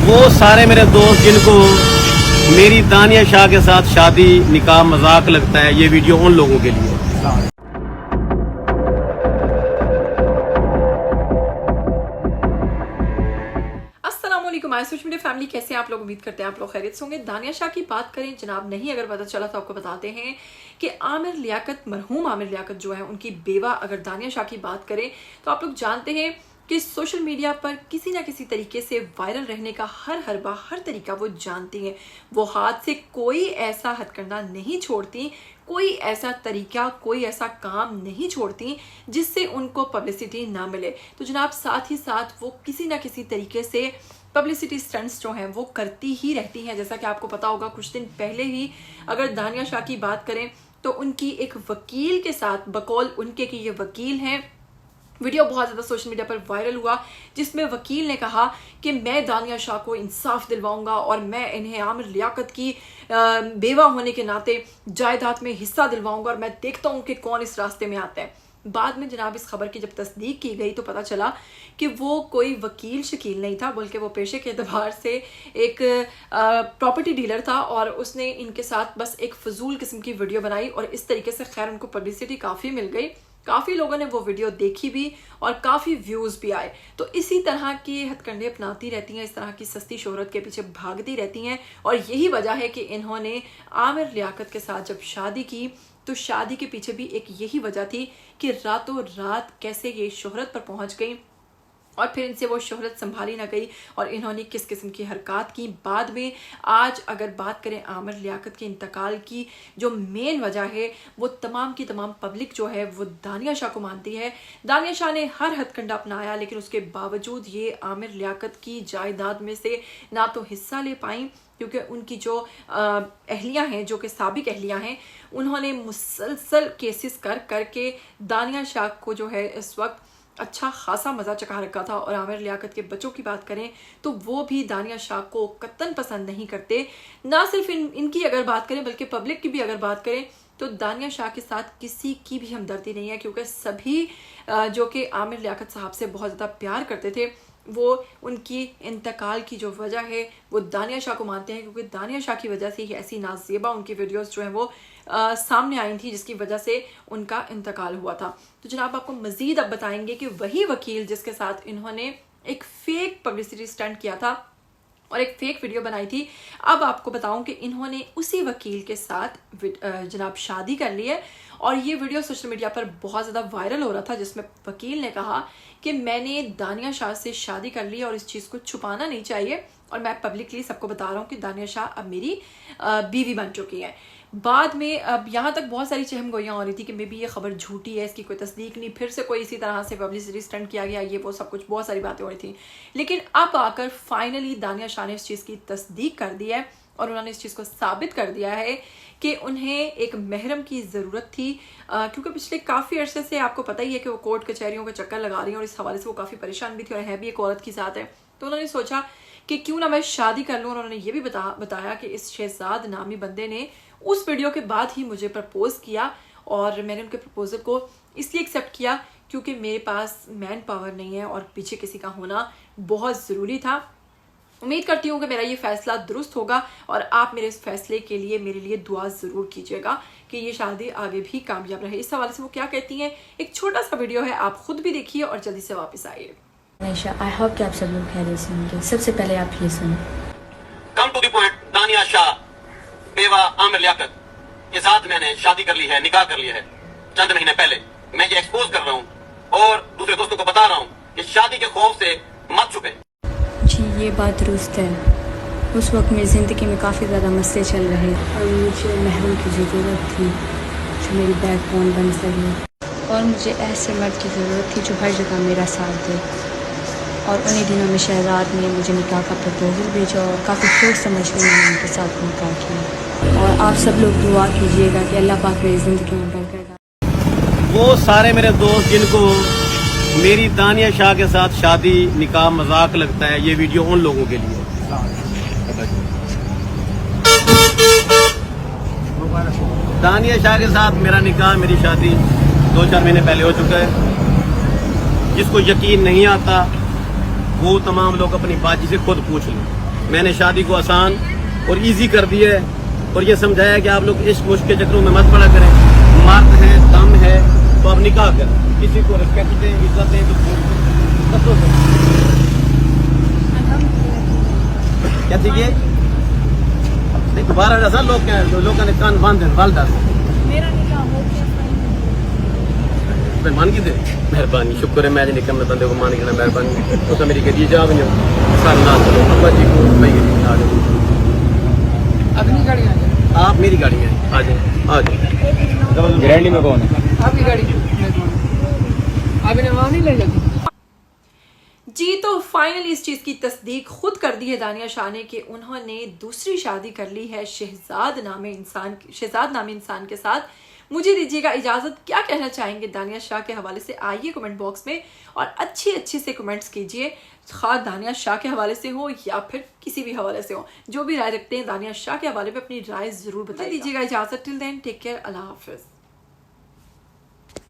वो सारे मेरे दोस्त जिनको मेरी दानिया शाह के साथ शादी निकाह मजाक लगता है, ये वीडियो उन लोगों के लिए। हमारे सोशल मीडिया फैमिली कैसे हैं आप लोग? उम्मीद करते हैं आप लोग खैरियत से होंगे। दानिया शाह की बात करें जनाब, नहीं अगर पता चला तो आपको बताते हैं कि आमिर लियाकत, मरहूम आमिर लियाकत जो है उनकी बेवा, अगर दानिया शाह की बात करें तो आप लोग जानते हैं कि सोशल मीडिया पर किसी ना किसी तरीके से वायरल रहने का हर तरीका वो जानती हैं। वो हाथ से कोई ऐसा हथकंडा नहीं छोड़ती, कोई ऐसा तरीका, कोई ऐसा काम नहीं छोड़ती जिससे उनको पब्लिसिटी ना मिले। तो जनाब साथ ही साथ वो किसी ना किसी तरीके से पब्लिसिटी स्टंट्स जो हैं वो करती ही रहती हैं। जैसा कि आपको पता होगा, कुछ दिन पहले ही अगर दानिया शाह की बात करें तो उनकी एक वकील के साथ, बकौल उनके कि ये वकील हैं, वीडियो बहुत ज़्यादा सोशल मीडिया पर वायरल हुआ जिसमें वकील ने कहा कि मैं दानिया शाह को इंसाफ दिलवाऊंगा और मैं इन्हें आमिर लियाकत की बेवा होने के नाते जायदाद में हिस्सा दिलवाऊंगा और मैं देखता हूँ कि कौन इस रास्ते में आता है। बाद में जनाब इस खबर की जब तस्दीक की गई तो पता चला कि वो कोई वकील शकील नहीं था, बल्कि वो पेशे के एतबार से एक प्रॉपर्टी डीलर था और उसने इनके साथ बस एक फजूल किस्म की वीडियो बनाई और इस तरीके से खैर उनको पब्लिसिटी काफ़ी मिल गई। काफ़ी लोगों ने वो वीडियो देखी भी और काफ़ी व्यूज़ भी आए। तो इसी तरह के हथकंडे अपनाती रहती हैं, इस तरह की सस्ती शोहरत के पीछे भागती रहती हैं और यही वजह है कि इन्होंने आमिर लियाकत के साथ जब शादी की तो शादी के पीछे भी एक यही वजह थी कि रातों रात कैसे ये शोहरत पर पहुंच गई और फिर इनसे वो शोहरत संभाली ना गई और इन्होंने किस किस्म की हरकत की। बाद में आज अगर बात करें आमिर लियाकत के इंतकाल की, जो मेन वजह है वो तमाम की तमाम पब्लिक जो है वो दानिया शाह को मानती है। दानिया शाह ने हर हथकंडा अपनाया लेकिन उसके बावजूद ये आमिर लियाकत की जायदाद में से ना तो हिस्सा ले पाई, क्योंकि उनकी जो अहलियाँ हैं, जो कि साबिक अहलियाँ हैं, उन्होंने मुसलसल केसेस करके दानिया शाह को जो है इस वक्त अच्छा खासा मज़ा चखा रखा था। और आमिर लियाकत के बच्चों की बात करें तो वो भी दानिया शाह को कतन पसंद नहीं करते। ना सिर्फ इनकी अगर बात करें बल्कि पब्लिक की भी अगर बात करें तो दानिया शाह के साथ किसी की भी हमदर्दी नहीं है, क्योंकि सभी जो कि आमिर लियाकत साहब से बहुत ज़्यादा प्यार करते थे वो उनकी इंतकाल की जो वजह है वो दानिया शाह को मानते हैं, क्योंकि दानिया शाह की वजह से ही ऐसी नाज़ेबा उनकी वीडियोस जो हैं वो सामने आई थी जिसकी वजह से उनका इंतकाल हुआ था। तो जनाब आपको मज़ीद अब बताएंगे कि वही वकील जिसके साथ इन्होंने एक फ़ेक पब्लिसिटी स्टंट किया था और एक फ़ेक वीडियो बनाई थी, अब आपको बताऊं कि इन्होंने उसी वकील के साथ जनाब शादी कर ली है। और ये वीडियो सोशल मीडिया पर बहुत ज़्यादा वायरल हो रहा था जिसमें वकील ने कहा कि मैंने दानिया शाह से शादी कर ली और इस चीज़ को छुपाना नहीं चाहिए और मैं पब्लिकली सबको बता रहा हूँ कि दानिया शाह अब मेरी बीवी बन चुकी है। बाद में अब यहाँ तक बहुत सारी चहम गोइयाँ हो रही थी कि मे बी ये खबर झूठी है, इसकी कोई तस्दीक नहीं, फिर से कोई इसी तरह से पब्लिसिटी स्टंट किया गया, ये वो सब कुछ बहुत सारी बातें हो रही थी। लेकिन अब आकर फाइनली दानिया शाह ने इस चीज़ की तस्दीक कर दी है और उन्होंने इस चीज़ को साबित कर दिया है कि उन्हें एक महरम की ज़रूरत थी, क्योंकि पिछले काफ़ी अरसे से आपको पता ही है कि वो कोर्ट कचहरियों के चक्कर लगा रही हैं और इस हवाले से वो काफ़ी परेशान भी थी और है भी एक औरत के साथ है। तो उन्होंने सोचा कि क्यों ना मैं शादी कर लूँ और उन्होंने ये भी बताया कि इस शहजाद नामी बंदे ने उस वीडियो के बाद ही मुझे प्रपोज़ किया और मैंने उनके प्रपोज़ल को इसलिए एक्सेप्ट किया क्योंकि मेरे पास मैन पावर नहीं है और पीछे किसी का होना बहुत ज़रूरी था। उम्मीद करती हूँ कि मेरा ये फैसला दुरुस्त होगा और आप मेरे इस फैसले के लिए मेरे लिए दुआ ज़रूर कीजिएगा कि ये शादी आगे भी कामयाब रहे। इस हवाले से वो क्या कहती हैं, एक छोटा सा वीडियो है, आप खुद भी देखिए और जल्दी से वापस आइए। आई होप कि आप सब लोग खैरियत से होंगे। सबसे पहले आप ये सुनो। कम टू द पॉइंट, दानिया शाह बेवा आमिर लियाकत के साथ मैंने शादी कर ली है, निकाह कर लिया है चंद महीने पहले। मैं ये एक्सपोज कर रहा हूँ और दूसरे दोस्तों को बता रहा हूँ कि शादी के खौफ से मत छुपे। जी ये बात दुरुस्त है। उस वक्त मेरी ज़िंदगी में काफ़ी ज़्यादा मसले चल रहे और मुझे महरम की ज़रूरत थी जो मेरी बैकबोन बन सके और मुझे ऐसे मर्द की ज़रूरत थी जो हर जगह मेरा साथ दे। और उन्हीं दिनों में शहजाद ने मुझे निकाह का प्रपोजल भेजा और काफ़ी सोच समझ कर मैंने उनके साथ निकाह किया। और आप सब लोग दुआ कीजिएगा कि अल्लाह पाक मेरी ज़िंदगी में बरकत डाले। वो सारे मेरे दोस्त जिनको मेरी दानिया शाह के साथ शादी निकाह मजाक लगता है, ये वीडियो उन लोगों के लिए। दानिया शाह के साथ मेरा निकाह, मेरी शादी 2-4 महीने पहले हो चुका है। जिसको यकीन नहीं आता वो तमाम लोग अपनी बाजी से खुद पूछ लें। मैंने शादी को आसान और इजी कर दिया है और ये समझाया कि आप लोग इश्क मुश्क के चक्करों में मत पड़ा करें। मर्द है, दम है, तो आप निकाह करें, किसी को रिस्पेक्ट दें, इज्जत दें, तो क्या चाहिए? नहीं दोबारा जैसा लोग ने कान बांध दें वालदा मेरा निकाह हो गया मान की दे मेहरबानी शुक्र है। मैं निकम में बंदे को मान के मेहरबानी तो मेरी गड्डी जा भी सारे ना चलो अब्बा जी को भाई आ जाओ अपनी गाड़ी आ जाए। आप मेरी गाड़ी में आ जाए गारंटी में कौन है? आपकी गाड़ी आप इन्हें वहाँ नहीं ले जाती? जी तो फाइनली इस चीज की तस्दीक खुद कर दी है दानिया शाह ने कि उन्होंने दूसरी शादी कर ली है शहजाद नामे इंसान के साथ। मुझे दीजिएगा इजाजत, क्या कहना चाहेंगे दानिया शाह के हवाले से आइए कमेंट बॉक्स में और अच्छे से कमेंट्स कीजिए, खास दानिया शाह के हवाले से हो या फिर किसी भी हवाले से हो। जो भी राय रखते हैं दानिया शाह के हवाले पे अपनी राय जरूर बता दीजिएगा। इजाजत, टिल देन टेक केयर, अल्लाह हाफिज।